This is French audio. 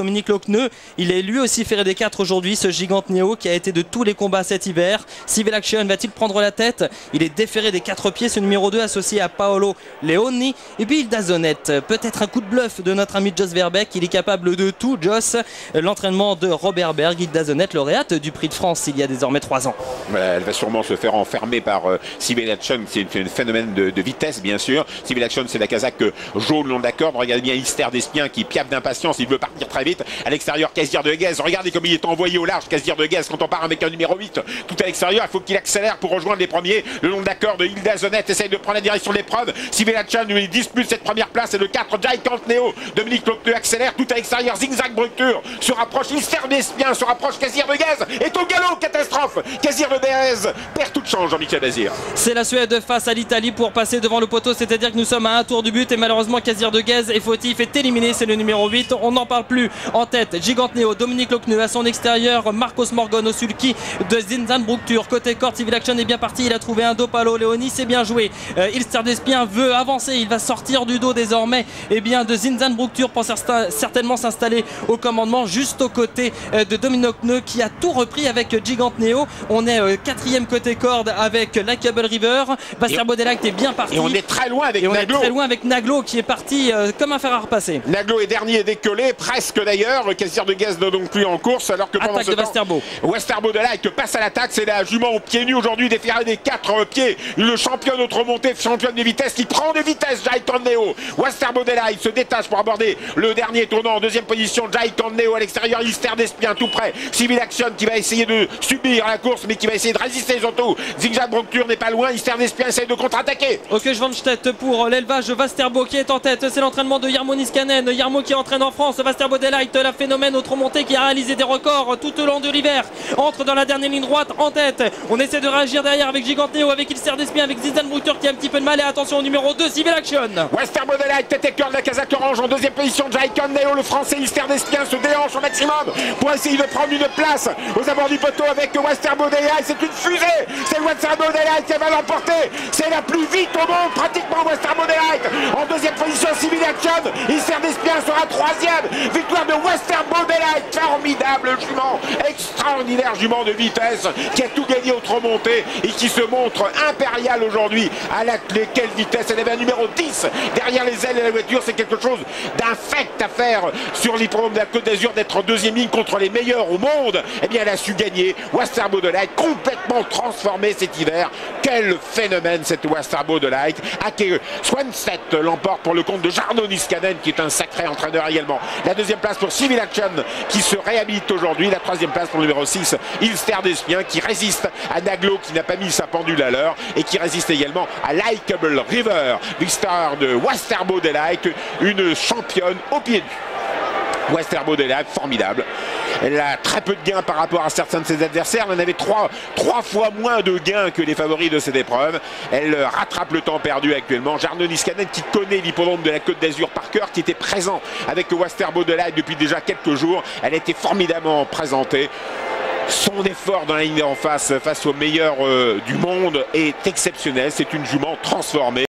Dominique Lochneux. Il est lui aussi ferré des 4 aujourd'hui, ce Gigante Neo qui a été de tous les combats cet hiver. Civil Action va-t-il prendre la tête? Il est déféré des 4 pieds, ce numéro 2 associé à Paolo Leoni. Et puis Hilda Zonette, peut-être un coup de bluff de notre ami Jos Verbeek. Il est capable de tout, Jos. L'entraînement de Robert Berg, Hilda Zonette, lauréate du Prix de France il y a désormais 3 ans. Voilà, elle va sûrement se faire enfermer par Civil Action. C'est un phénomène de vitesse, bien sûr. Civil Action, c'est la casaque jaune long de la corde. Regardez bien Hystère d'Espien qui piaffe d'impatience. Il veut partir très vite. À l'extérieur, Casir de Guez. Regardez comme il est envoyé au large, Casir de Guez. Quand on part avec un numéro 8, tout à l'extérieur, il faut qu'il accélère pour rejoindre les premiers. Le long de la corde, Hilda Zonette essaye de prendre la direction de l'épreuve. Civil Action lui dispute cette première place. Et le 4, Gigante Neo. Dominique Lochneux accélère tout à l'extérieur. Zigzag Bructure se rapproche. Hystère d'Espien se rapproche. Casir de Guez est au galop. Catastrophe. Casir de Guez perd toute chance, Jean-Michel Bazir. C'est la Suède face à l'Italie pour passer devant le poteau, c'est-à-dire que nous sommes à un tour du but et malheureusement Casir de Guez est fautif, est éliminé, c'est le numéro 8, on n'en parle plus. En tête, Gigante Neo, Dominique Lochneux, à son extérieur, Marcos Morgan au sulky de Zinzan Bructure. Côté corde, Civil Action est bien parti, il a trouvé un dos, Paolo Leoni, c'est bien joué. Hystère d'Espien veut avancer, il va sortir du dos désormais de Zinzan Bructure pour certainement s'installer au commandement juste aux côtés de Dominique Lochneux qui a tout repris avec Gigante Neo. On est 4e côté corde avec la Cable River. Vasterbo Delight est bien parti. Et on est très loin avec Naglo. On est très loin avec Naglo qui est parti comme un fer à repasser. Naglo est dernier décollé, presque d'ailleurs. Casir de Guez n'est donc plus en course alors que pendant attaque de Vasterbo. Westerbo Delight passe à l'attaque. C'est la jument aux pieds nus aujourd'hui, déferrée des 4 pieds. Le champion d'autre remontée, championne des vitesses qui prend des vitesses. Gigante Neo. Westerbo Delight se détache pour aborder le dernier tournant en 2e position. Gigante Neo à l'extérieur. Hystère d'Espien tout près. Civil Action qui va essayer de subir la course mais qui va essayer de résister surtout. Zigzag Bructure n'est pas loin. Hystère d'Espien essaye de contre-attaquer. Ok, Schwanstedt pour l'élevage. Vasterbo qui est en tête. C'est l'entraînement de Jarmo Niskanen. Jarmo qui entraîne en France. Vasterbo Delight, la phénomène autre montée qui a réalisé des records tout au long de l'hiver. Entre dans la dernière ligne droite en tête. On essaie de réagir derrière avec Gigante Neo, avec Hystère d'Espien, avec Zinzan Bructure qui a un petit peu de mal. Et attention au numéro 2, Civil Action. Westerbo Delight, tête et cœur de la casaque orange en 2e position. Gigante Neo, le français Hystère d'Espien se déhanche au maximum pour essayer de prendre une place aux abords du poteau avec Westerbo Delight. C'est une fusée. C'est Westerbo Delight qui va l'emporter. C'est la plus vite au monde, pratiquement Westerbo Delight. En 2e position, Civil Action. Hystère d'Espien sera 3e. Victoire de Westerbo Delight. Formidable jument, extraordinaire jument de vitesse qui a tout gagné autre montée et qui se montre impériale aujourd'hui. À quelle vitesse. Elle avait un numéro 10 derrière les ailes de la voiture. C'est quelque chose d'infect à faire sur l'hippodrome de la Côte d'Azur, d'être en 2e ligne contre les meilleurs au monde. Eh bien, elle a su gagner. Westerbo Delight complètement transformé cet hiver. Quel phénomène cette Westerbo Delight. Ake Schwanstedt l'emporte pour le compte de Jarno Niskanen qui est un sacré entraîneur également. La 2e place pour Civil Action qui se réhabilite aujourd'hui. La 3e place pour le numéro 6, Hystère d'Espien qui résiste à Naglo qui n'a pas mis sa pendule à l'heure et qui résiste également à Likeable River. Victoire de Westerbo Delight, une championne au pied nu. Westerbo Delight, formidable. Elle a très peu de gains par rapport à certains de ses adversaires. Elle en avait 3 fois moins de gains que les favoris de cette épreuve. Elle rattrape le temps perdu actuellement. Jarno Niskanen qui connaît l'hippodrome de la Côte d'Azur par cœur, qui était présent avec Westerbo Delight depuis déjà quelques jours. Elle a été formidablement présentée. Son effort dans la ligne en face aux meilleurs du monde est exceptionnel. C'est une jument transformée.